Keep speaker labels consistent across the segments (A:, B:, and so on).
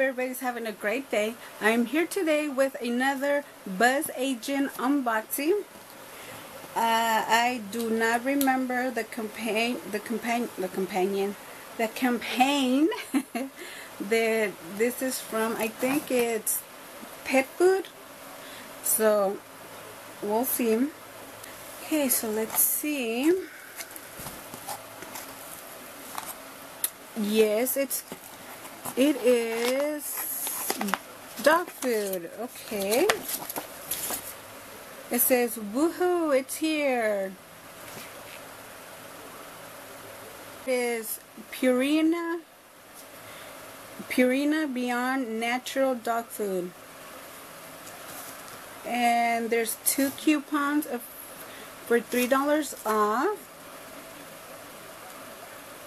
A: everybody's having a great day. I'm here today with another BzzAgent unboxing. I do not remember the campaign that this is from. I think it's pet food. So we'll see. Okay, so let's see. Yes, it is dog food. Okay. It says, woohoo, it's here. It is Purina Beyond Natural Dog Food. And there's 2 coupons for $3 off.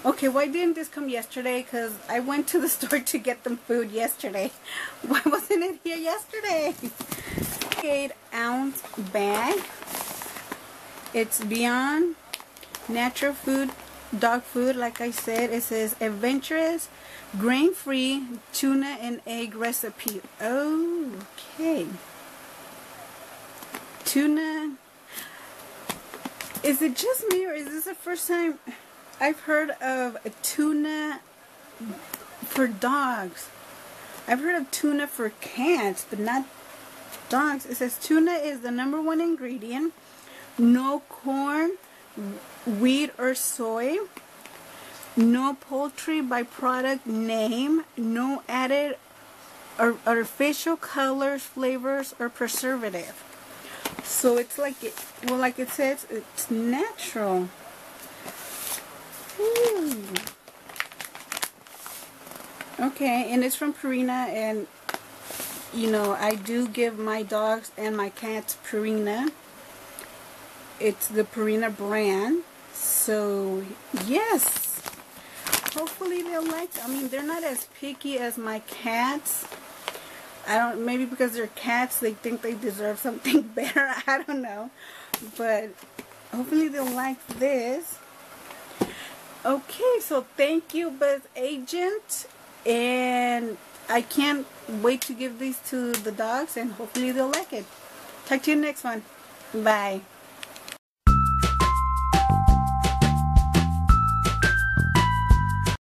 A: Okay, why didn't this come yesterday? Because I went to the store to get them food yesterday. Why wasn't it here yesterday? 8-ounce bag. It's Beyond Natural Food, Dog Food. Like I said, it says adventurous, grain-free tuna and egg recipe. Okay. Tuna. Is it just me, or is this the first time I've heard of a tuna for dogs? I've heard of tuna for cats, but not dogs. It says tuna is the #1 ingredient. No corn, wheat, or soy. No poultry byproduct name. No added or artificial colors, flavors, or preservative. So it's like like it says, it's natural. Ooh. Okay, and it's from Purina, and you know, I do give my dogs and my cats Purina. It's the Purina brand. So yes, hopefully they'll like. I mean, they're not as picky as my cats. Maybe because they're cats, they think they deserve something better. I don't know, but hopefully they'll like this. Okay, so thank you, BzzAgent, and I can't wait to give these to the dogs, and hopefully they'll like it. Talk to you next one. Bye.